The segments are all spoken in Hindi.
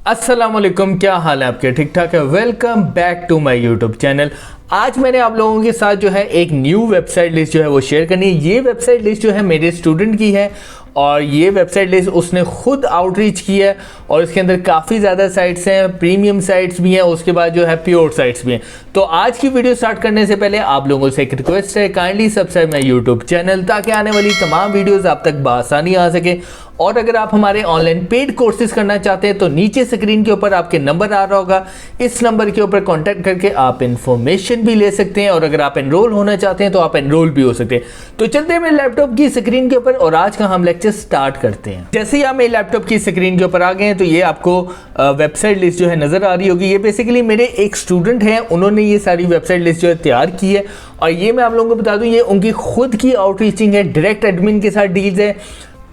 अस्सलाम वालेकुम, क्या हाल है आपके? ठीक ठाक है। Welcome back to my YouTube channel. आज मैंने आप लोगों के साथ जो है एक न्यू वेबसाइट लिस्ट जो है वो शेयर करनी है। ये वेबसाइट लिस्ट जो है मेरे स्टूडेंट की है और ये वेबसाइट लिस्ट उसने खुद आउटरीच की है और इसके अंदर काफ़ी ज़्यादा साइट्स हैं, प्रीमियम साइट्स भी हैं, उसके बाद जो है प्योर साइट्स भी हैं। तो आज की वीडियो स्टार्ट करने से पहले आप लोगों से एक रिक्वेस्ट है, kindly subscribe my YouTube channel ताकि आने वाली तमाम वीडियोज़ आप तक बआसानी आ सके। और अगर आप हमारे ऑनलाइन पेड कोर्सेज करना चाहते हैं तो नीचे स्क्रीन के ऊपर आपके नंबर आ रहा होगा, इस नंबर के ऊपर कांटेक्ट करके आप इन्फॉर्मेशन भी ले सकते हैं और अगर आप एनरोल होना चाहते हैं तो आप एनरोल भी हो सकते हैं। तो चलते हैं मेरे लैपटॉप की स्क्रीन के ऊपर और आज का हम लेक्चर स्टार्ट करते हैं। जैसे ही आप मेरे लैपटॉप की स्क्रीन के ऊपर आ गए हैं तो ये आपको वेबसाइट लिस्ट जो है नज़र आ रही होगी। ये बेसिकली मेरे एक स्टूडेंट हैं, उन्होंने ये सारी वेबसाइट लिस्ट जो है तैयार की है और ये मैं आप लोगों को बता दूँ ये उनकी खुद की आउटरीचिंग है, डायरेक्ट एडमिन के साथ डील्स है।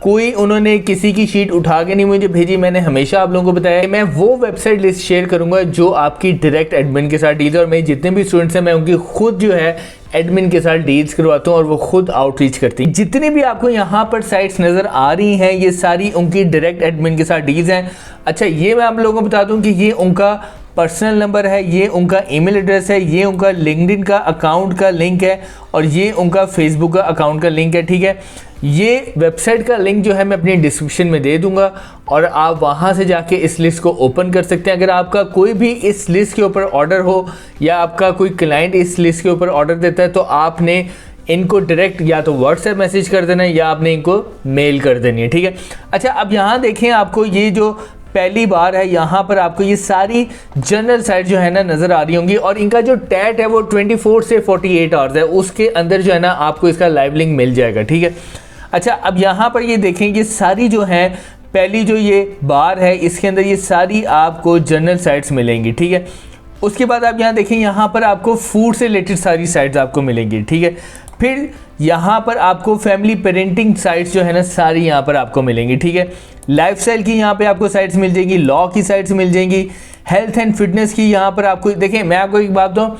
कोई उन्होंने किसी की शीट उठा के नहीं मुझे भेजी। मैंने हमेशा आप लोगों को बताया कि मैं वो वेबसाइट लिस्ट शेयर करूंगा जो आपकी डायरेक्ट एडमिन के साथ डील्स है और मेरे जितने भी स्टूडेंट्स हैं मैं उनकी खुद जो है एडमिन के साथ डील्स करवाता हूँ और वो खुद आउटरीच करती हैं। जितनी भी आपको यहाँ पर साइट्स नज़र आ रही हैं ये सारी उनकी डायरेक्ट एडमिन के साथ डील्स हैं। अच्छा, ये मैं आप लोगों को बता दूँ कि ये उनका पर्सनल नंबर है, ये उनका ईमेल एड्रेस है, ये उनका लिंक्डइन का अकाउंट का लिंक है और ये उनका फेसबुक का अकाउंट का लिंक है। ठीक है, ये वेबसाइट का लिंक जो है मैं अपनी डिस्क्रिप्शन में दे दूंगा और आप वहाँ से जाके इस लिस्ट को ओपन कर सकते हैं। अगर आपका कोई भी इस लिस्ट के ऊपर ऑर्डर हो या आपका कोई क्लाइंट इस लिस्ट के ऊपर ऑर्डर देता है तो आपने इनको डायरेक्ट या तो व्हाट्सएप मैसेज कर देना है या आपने इनको मेल कर देनी है। ठीक है, अच्छा अब यहाँ देखें, आपको ये जो पहली बार है यहाँ पर आपको ये सारी जनरल साइट जो है ना नज़र आ रही होंगी और इनका जो टैट है वो 24 से 48 आवर्स है, उसके अंदर जो है ना आपको इसका लाइव लिंक मिल जाएगा। ठीक है, अच्छा अब यहाँ पर ये देखें ये सारी जो है पहली जो ये बार है इसके अंदर ये सारी आपको जनरल साइट्स मिलेंगी। ठीक है, उसके बाद आप यहाँ देखें यहाँ पर आपको फूड से रिलेटेड सारी साइट्स आपको मिलेंगी। ठीक है, फिर यहाँ पर आपको फैमिली पेरेंटिंग साइट्स जो है ना सारी यहाँ पर आपको मिलेंगी। ठीक है, लाइफस्टाइल की यहाँ पे आपको साइट्स मिल जाएंगी, लॉ की साइट्स मिल जाएंगी, हेल्थ एंड फिटनेस की यहाँ पर आपको देखें। मैं आपको एक बात बताऊँ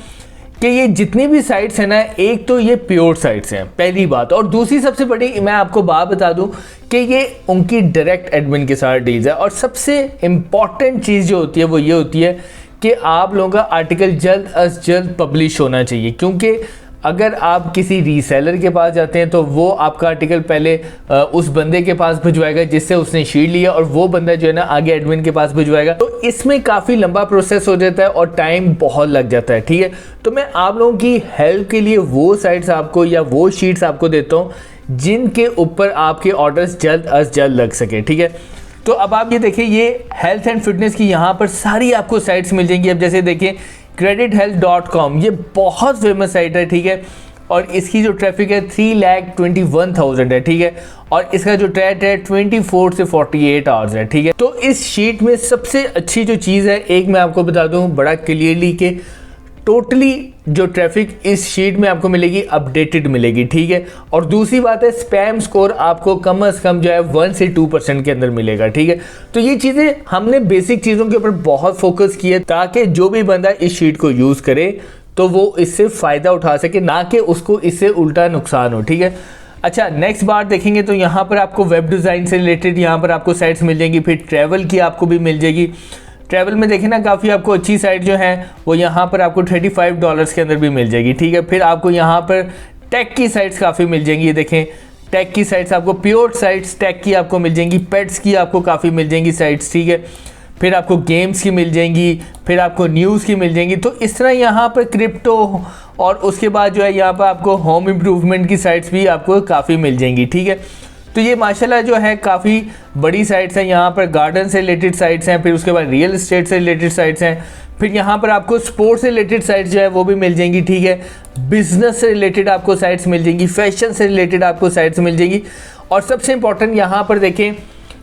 कि ये जितनी भी साइट्स हैं ना, एक तो ये प्योर साइट्स हैं पहली बात, और दूसरी सबसे बड़ी मैं आपको बात बता दूं कि ये उनकी डायरेक्ट एडमिन के साथ डील्स है। और सबसे इम्पॉर्टेंट चीज़ जो होती है वो ये होती है कि आप लोगों का आर्टिकल जल्द अज जल्द पब्लिश होना चाहिए, क्योंकि अगर आप किसी रीसेलर के पास जाते हैं तो वो आपका आर्टिकल पहले उस बंदे के पास भिजवाएगा जिससे उसने शीट लिया और वो बंदा जो है ना आगे एडमिन के पास भिजवाएगा, तो इसमें काफ़ी लंबा प्रोसेस हो जाता है और टाइम बहुत लग जाता है। ठीक है, तो मैं आप लोगों की हेल्प के लिए वो साइट्स आपको या वो शीट्स आपको देता हूँ जिनके ऊपर आपके ऑर्डर्स जल्द अज जल्द लग सके। ठीक है, तो अब आप ये देखिए ये हेल्थ एंड फिटनेस की यहाँ पर सारी आपको साइट्स मिल जाएंगी। अब जैसे देखिए credithealth.com ये बहुत फेमस साइट है। ठीक है, और इसकी जो ट्रैफिक है 3,21,000 है। ठीक है, और इसका जो ट्रैट है 24 से 48 आवर्स है। ठीक है, तो इस शीट में सबसे अच्छी जो चीज़ है एक मैं आपको बता दूं बड़ा क्लियरली कि टोटली जो ट्रैफिक इस शीट में आपको मिलेगी अपडेटेड मिलेगी। ठीक है, और दूसरी बात है स्पैम स्कोर आपको कम से कम जो है 1 से 2% के अंदर मिलेगा। ठीक है, तो ये चीज़ें हमने बेसिक चीज़ों के ऊपर बहुत फोकस किया है ताकि जो भी बंदा इस शीट को यूज़ करे तो वो इससे फ़ायदा उठा सके, ना कि उसको इससे उल्टा नुकसान हो। ठीक है, अच्छा नेक्स्ट बार देखेंगे तो यहाँ पर आपको वेब डिज़ाइन से रिलेटेड यहाँ पर आपको साइट्स मिल जाएंगी, फिर ट्रैवल की आपको भी मिल जाएगी। ट्रैवल में देखें ना काफ़ी आपको अच्छी साइट जो है वो यहाँ पर आपको $35 के अंदर भी मिल जाएगी। ठीक है, फिर आपको यहाँ पर टेक की साइट्स काफ़ी मिल जाएंगी। ये देखें टेक की साइट्स आपको प्योर साइट्स टेक की आपको मिल जाएंगी, पेट्स की आपको काफ़ी मिल जाएंगी साइट्स। ठीक है, फिर आपको गेम्स की मिल जाएंगी, फिर आपको न्यूज़ की मिल जाएंगी। तो इस तरह यहाँ पर क्रिप्टो और उसके बाद जो है यहाँ पर आपको होम इम्प्रूवमेंट की साइट्स भी आपको काफ़ी मिल जाएंगी। ठीक है, तो ये माशाल्लाह जो है काफ़ी बड़ी साइट्स हैं। यहाँ पर गार्डन से रिलेटेड साइट्स हैं, फिर उसके बाद रियल एस्टेट से रिलेटेड साइट्स हैं, फिर यहाँ पर आपको स्पोर्ट्स से रिलेटेड साइट्स जो है वो भी मिल जाएंगी। ठीक है, बिजनेस से रिलेटेड आपको साइट्स मिल जाएंगी, फैशन से रिलेटेड आपको साइट्स मिल जाएंगी। और सबसे इंपॉर्टेंट यहाँ पर देखें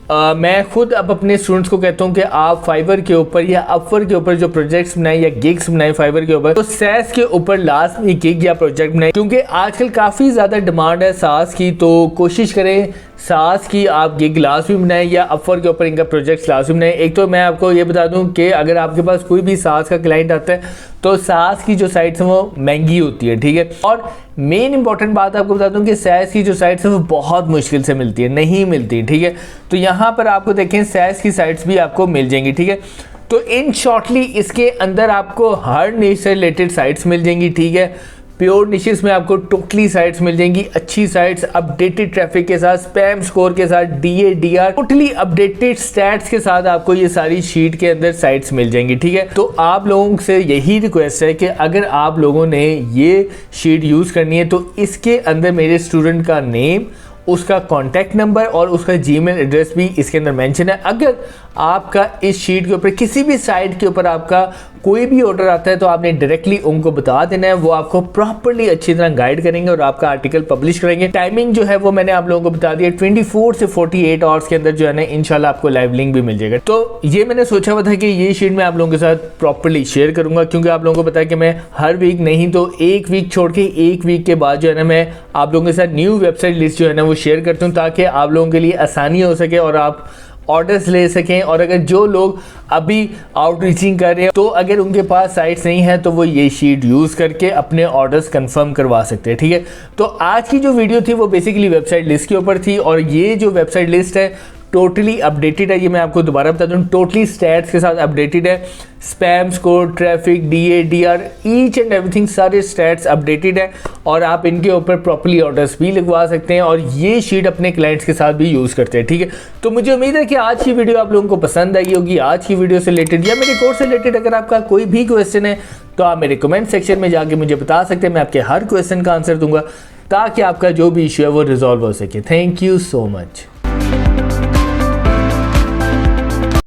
मैं खुद अब अपने स्टूडेंट्स को कहता हूँ कि आप फाइवर के ऊपर या अपवर के ऊपर जो प्रोजेक्ट्स बनाए या गिग्स बनाए फाइवर के ऊपर, तो सैस के ऊपर लास्ट में गिग या प्रोजेक्ट बनाए, क्योंकि आजकल काफ़ी ज़्यादा डिमांड है सास की। तो कोशिश करें सास की आप ये ग्लास भी बनाएं या अपवर्क के ऊपर इनका प्रोजेक्ट क्लास भी बनाएं। एक तो मैं आपको ये बता दूं कि अगर आपके पास कोई भी सास का क्लाइंट आता है तो सास की जो साइट्स हैं वो महंगी होती है, ठीक है। और मेन इंपॉर्टेंट बात आपको बता दूं कि सैस की जो साइट्स हैं वो बहुत मुश्किल से मिलती है, नहीं मिलती, ठीक है। तो यहाँ पर आपको देखें सैस की साइट्स भी आपको मिल जाएंगी, ठीक है। तो इन शॉर्टली इसके अंदर आपको हर निश से रिलेटेड साइट्स मिल जाएंगी, ठीक है। प्योर निशेस में आपको टोटली साइट्स मिल जाएंगी, अच्छी साइट्स अपडेटेड ट्रैफिक के साथ, स्पैम स्कोर के साथ, DADR टोटली अपडेटेड स्टैट्स के साथ आपको ये सारी शीट के अंदर साइट्स मिल जाएंगी, ठीक है। तो आप लोगों से यही रिक्वेस्ट है कि अगर आप लोगों ने ये शीट यूज़ करनी है तो इसके अंदर मेरे स्टूडेंट का नेम, उसका कॉन्टैक्ट नंबर और उसका जीमेल एड्रेस भी इसके अंदर मेंशन है। अगर आपका इस शीट के ऊपर किसी भी साइट के ऊपर आपका कोई भी ऑर्डर आता है तो आपने डायरेक्टली उनको बता देना है, वो आपको प्रॉपर्ली अच्छी तरह गाइड करेंगे और आपका आर्टिकल पब्लिश करेंगे। टाइमिंग जो है वो मैंने आप लोगों को बता दिया, 24 से 48 आवर्स के अंदर जो है ना इंशाल्लाह आपको लाइव लिंक भी मिल जाएगा। तो ये मैंने सोचा हुआ था कि ये शीट मैं आप लोगों के साथ प्रॉपर्ली शेयर करूंगा, क्योंकि आप लोगों को पता है कि मैं हर वीक नहीं तो एक वीक छोड़ के एक वीक के बाद जो है ना मैं आप लोगों के साथ न्यू वेबसाइट लिस्ट जो है ना वो शेयर करता हूँ, ताकि आप लोगों के लिए आसानी हो सके और आप ऑर्डर्स ले सकें। और अगर जो लोग अभी आउटरीचिंग कर रहे हैं तो अगर उनके पास साइट्स नहीं है तो वो ये शीट यूज़ करके अपने ऑर्डर्स कंफर्म करवा सकते हैं, ठीक है। तो आज की जो वीडियो थी वो बेसिकली वेबसाइट लिस्ट के ऊपर थी, और ये जो वेबसाइट लिस्ट है टोटली अपडेटेड है। ये मैं आपको दोबारा बता दूं, टोटली स्टैट्स के साथ अपडेटेड है, spam score, traffic, DADR, each and everything सारे स्टैट्स अपडेटेड है, और आप इनके ऊपर प्रॉपर्ली ऑर्डर्स भी लिखवा सकते हैं और ये शीट अपने क्लाइंट्स के साथ भी यूज़ करते हैं, ठीक है। तो मुझे उम्मीद है कि आज की वीडियो आप लोगों को पसंद आई होगी। आज की वीडियो से रिलेटेड या मेरे कोर्स से रिलेटेड अगर आपका कोई भी क्वेश्चन है तो आप मेरे कमेंट सेक्शन में जाके मुझे बता सकते हैं, मैं आपके हर क्वेश्चन का आंसर दूंगा ताकि आपका जो भी इशू है वो रिजॉल्व हो सके। Thank you so much.